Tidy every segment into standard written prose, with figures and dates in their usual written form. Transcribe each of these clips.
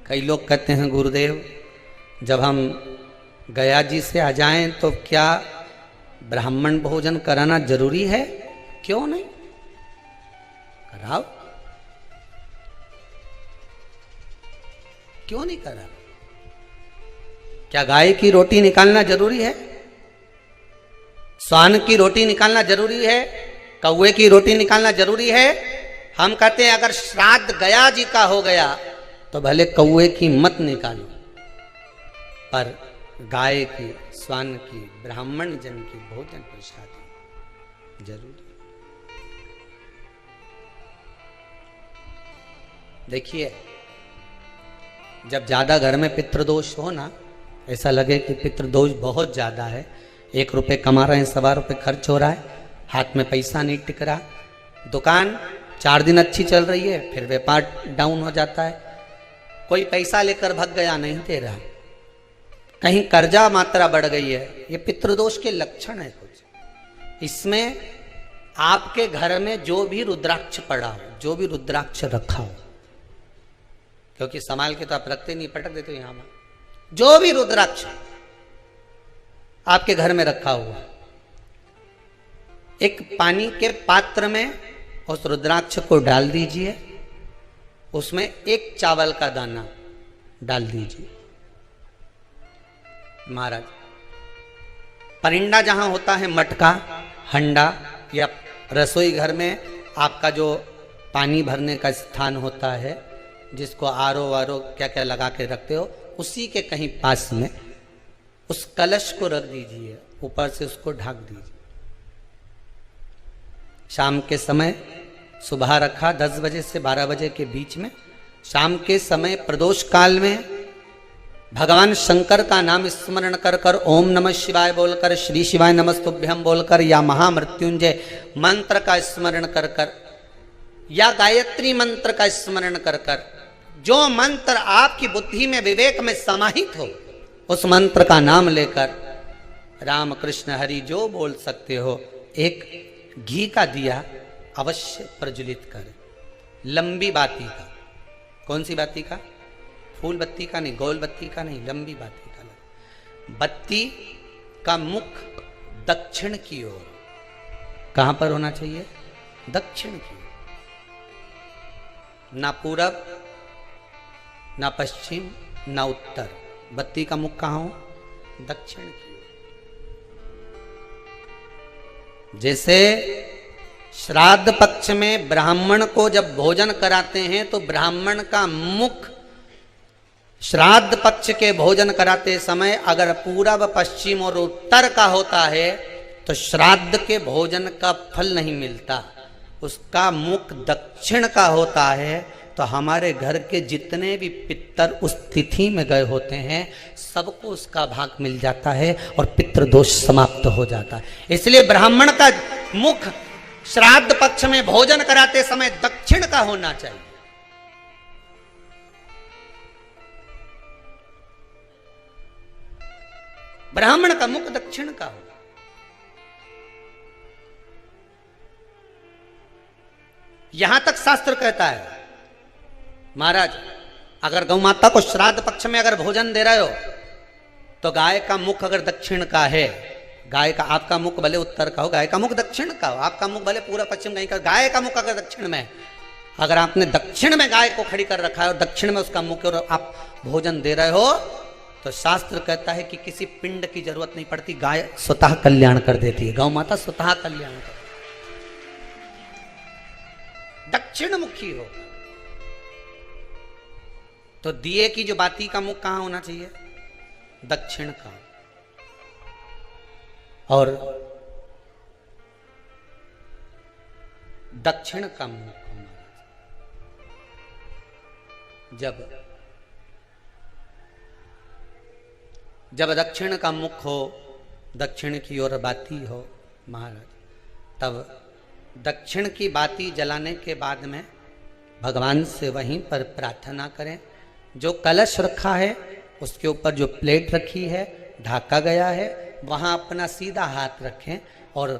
कई लोग कहते हैं गुरुदेव जब हम गया जी से आ जाएं तो क्या ब्राह्मण भोजन कराना जरूरी है? क्यों नहीं, कराओ, क्यों नहीं करा? क्या गाय की रोटी निकालना जरूरी है? स्वान की रोटी निकालना जरूरी है? कौवे की रोटी निकालना जरूरी है? हम कहते हैं अगर श्राद्ध गया जी का हो गया तो भले कौवे की मत निकालो, पर गाय की, स्वान की, ब्राह्मण जन की भोजन प्रसाद जरूरी। देखिए, जब ज्यादा घर में पितृदोष हो ना, ऐसा लगे कि पितृदोष बहुत ज्यादा है, 1 रुपये कमा रहे हैं, 1.25 रुपये खर्च हो रहा है, हाथ में पैसा नहीं टिक रहा, दुकान 4 दिन अच्छी चल रही है, फिर व्यापार डाउन हो जाता है, कोई पैसा लेकर भग गया, नहीं दे रहा, कहीं कर्जा मात्रा बढ़ गई है, ये पितृदोष के लक्षण है कुछ। इसमें आपके घर में जो भी रुद्राक्ष पड़ा हो, जो भी रुद्राक्ष रखा हो, क्योंकि संभाल के तो आप रखते नहीं, पटक देते हो यहां में, जो भी रुद्राक्ष आपके घर में रखा हुआ, एक पानी के पात्र में उस रुद्राक्ष को डाल दीजिए, उसमें 1 चावल का दाना डाल दीजिए। महाराज, परिंदा जहां होता है, मटका, हंडा या रसोई घर में आपका जो पानी भरने का स्थान होता है, जिसको आरो वारो क्या क्या लगा के रखते हो, उसी के कहीं पास में उस कलश को रख दीजिए, ऊपर से उसको ढक दीजिए। शाम के समय, सुबह रखा 10 बजे से 12 बजे के बीच में, शाम के समय प्रदोष काल में भगवान शंकर का नाम स्मरण कर कर, ओम नमः शिवाय बोलकर, श्री शिवाय नमस्तुभ्यम बोलकर, या महामृत्युंजय मंत्र का स्मरण कर कर, या गायत्री मंत्र का स्मरण कर कर, जो मंत्र आपकी बुद्धि में, विवेक में समाहित हो, उस मंत्र का नाम लेकर राम कृष्ण हरि जो बोल सकते हो, एक घी का दिया अवश्य प्रज्वलित करें, लंबी बाती का। कौन सी बाती का? फूल बत्ती का नहीं, गोल बत्ती का नहीं, लंबी बाती का। बत्ती का मुख दक्षिण की ओर, कहां पर होना चाहिए? दक्षिण की ओर, ना पूरब, ना पश्चिम, ना उत्तर। बत्ती का मुख कहां हो? दक्षिण की ओर। जैसे श्राद्ध पक्ष में ब्राह्मण को जब भोजन कराते हैं तो ब्राह्मण का मुख श्राद्ध पक्ष के भोजन कराते समय अगर पूरब, पश्चिम और उत्तर का होता है तो श्राद्ध के भोजन का फल नहीं मिलता। उसका मुख दक्षिण का होता है तो हमारे घर के जितने भी पितर उस तिथि में गए होते हैं सबको उसका भाग मिल जाता है और पितृदोष समाप्त हो जाता है। इसलिए ब्राह्मण का मुख श्राद्ध पक्ष में भोजन कराते समय दक्षिण का होना चाहिए। ब्राह्मण का मुख दक्षिण का हो। यहां तक शास्त्र कहता है महाराज, अगर गौ माता को श्राद्ध पक्ष में अगर भोजन दे रहे हो तो गाय का मुख अगर दक्षिण का है, गाय का, आपका मुख भले उत्तर का हो, गाय का मुख दक्षिण का हो, आपका मुख भले पूरा पश्चिम नहीं का, गाय का मुख अगर दक्षिण में, अगर आपने दक्षिण में गाय को खड़ी कर रखा है और दक्षिण में उसका मुख और आप भोजन दे रहे हो तो शास्त्र कहता है कि किसी पिंड की जरूरत नहीं पड़ती, गाय स्वतः कल्याण कर देती है, गौ माता स्वतः कल्याण कर, दक्षिण मुखी हो। तो दिए की जो बाती का मुख कहां होना चाहिए? दक्षिण का। और दक्षिण का मुख जब दक्षिण का मुख हो, दक्षिण की ओर बाती हो महाराज, तब दक्षिण की बाती जलाने के बाद में भगवान से वहीं पर प्रार्थना करें। जो कलश रखा है उसके ऊपर जो प्लेट रखी है, ढाका गया है, वहां अपना सीधा हाथ रखें और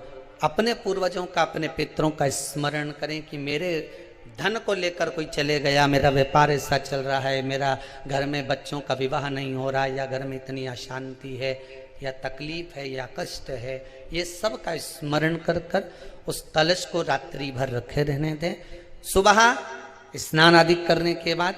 अपने पूर्वजों का, अपने पितरों का स्मरण करें कि मेरे धन को लेकर कोई चले गया, मेरा व्यापार ऐसा चल रहा है, मेरा घर में बच्चों का विवाह नहीं हो रहा, या घर में इतनी अशांति है, या तकलीफ है, या कष्ट है, ये सब का स्मरण कर कर उस कलश को रात्रि भर रखे रहने दें। सुबह स्नान आदि करने के बाद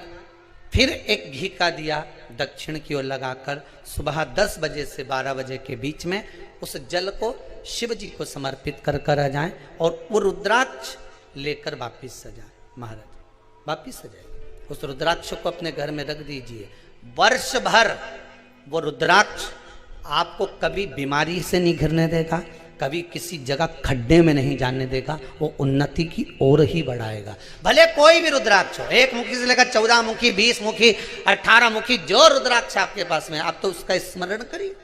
फिर एक घी का दिया दक्षिण की ओर लगाकर सुबह 10 बजे से 12 बजे के बीच में उस जल को शिव जी को समर्पित कर कर आ जाएं और वो रुद्राक्ष लेकर वापिस सजाएं। महाराज वापिस सजाएं, उस रुद्राक्ष को अपने घर में रख दीजिए। वर्ष भर वो रुद्राक्ष आपको कभी बीमारी से नहीं घिरने देगा, कभी किसी जगह खड्डे में नहीं जाने देगा, वो उन्नति की ओर ही बढ़ाएगा। भले कोई भी रुद्राक्ष हो, 1 मुखी से लेकर 14 मुखी, 20 मुखी, 18 मुखी, जो रुद्राक्ष आपके पास में, आप तो उसका स्मरण करिए।